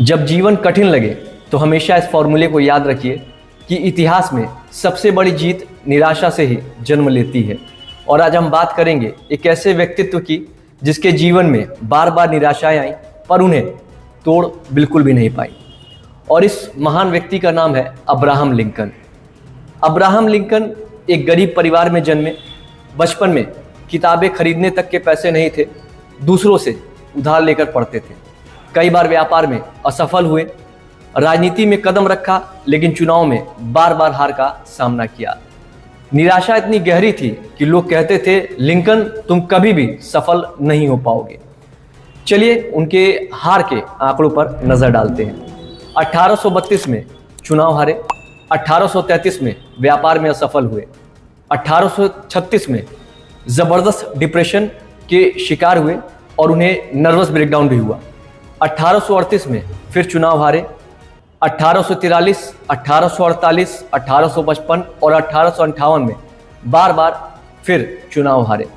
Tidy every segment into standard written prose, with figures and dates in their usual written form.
जब जीवन कठिन लगे तो हमेशा इस फॉर्मूले को याद रखिए कि इतिहास में सबसे बड़ी जीत निराशा से ही जन्म लेती है। और आज हम बात करेंगे एक ऐसे व्यक्तित्व की जिसके जीवन में बार बार निराशाएं आई पर उन्हें तोड़ बिल्कुल भी नहीं पाई। और इस महान व्यक्ति का नाम है अब्राहम लिंकन। अब्राहम लिंकन एक गरीब परिवार में जन्मे। बचपन में किताबें खरीदने तक के पैसे नहीं थे, दूसरों से उधार लेकर पढ़ते थे। कई बार व्यापार में असफल हुए, राजनीति में कदम रखा, लेकिन चुनाव में बार बार हार का सामना किया। निराशा इतनी गहरी थी कि लोग कहते थे, लिंकन तुम कभी भी सफल नहीं हो पाओगे। चलिए उनके हार के आंकड़ों पर नजर डालते हैं। 1832 में चुनाव हारे, 1833 में व्यापार में असफल हुए, 1836 में जबरदस्त डिप्रेशन के शिकार हुए और उन्हें नर्वस ब्रेकडाउन भी हुआ। 1838 में फिर चुनाव हारे, 1843, 1848, 1855 और 1858 में बार बार फिर चुनाव हारे।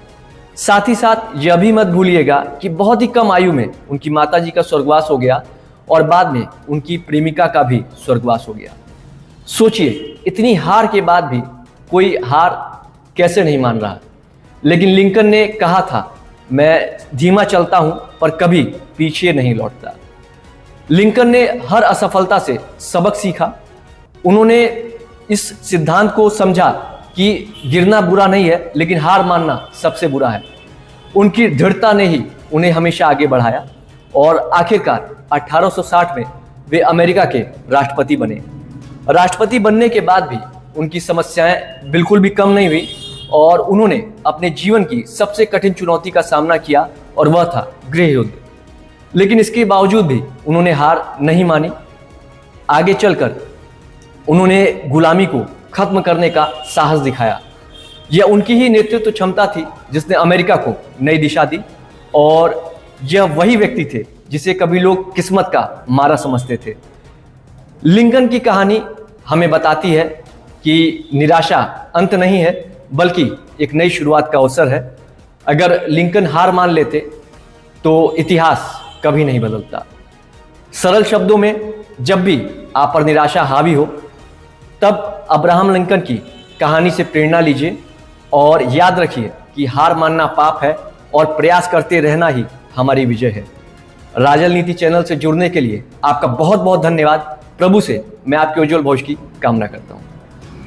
साथ ही साथ यह भी मत भूलिएगा कि बहुत ही कम आयु में उनकी माताजी का स्वर्गवास हो गया और बाद में उनकी प्रेमिका का भी स्वर्गवास हो गया। सोचिए, इतनी हार के बाद भी कोई हार कैसे नहीं मान रहा। लेकिन लिंकन ने कहा था, मैं धीमा चलता हूं पर कभी पीछे नहीं लौटता। लिंकन ने हर असफलता से सबक सीखा। उन्होंने इस सिद्धांत को समझा कि गिरना बुरा नहीं है, लेकिन हार मानना सबसे बुरा है। उनकी दृढ़ता ने ही उन्हें हमेशा आगे बढ़ाया और आखिरकार 1860 में वे अमेरिका के राष्ट्रपति बने। राष्ट्रपति बनने के बाद भी उनकी समस्याएं बिल्कुल भी कम नहीं हुई और उन्होंने अपने जीवन की सबसे कठिन चुनौती का सामना किया और वह था गृह युद्ध। लेकिन इसके बावजूद भी उन्होंने हार नहीं मानी। आगे चलकर उन्होंने गुलामी को खत्म करने का साहस दिखाया। यह उनकी ही नेतृत्व क्षमता थी जिसने अमेरिका को नई दिशा दी और यह वही व्यक्ति थे जिसे कभी लोग किस्मत का मारा समझते थे। लिंकन की कहानी हमें बताती है कि निराशा अंत नहीं है, बल्कि एक नई शुरुआत का अवसर है। अगर लिंकन हार मान लेते तो इतिहास कभी नहीं बदलता। सरल शब्दों में, जब भी आप पर निराशा हावी हो, तब अब्राहम लिंकन की कहानी से प्रेरणा लीजिए और याद रखिए कि हार मानना पाप है और प्रयास करते रहना ही हमारी विजय है। राजनीति चैनल से जुड़ने के लिए आपका बहुत बहुत धन्यवाद। प्रभु से मैं आपके उज्जवल भविष्य की कामना करता हूं।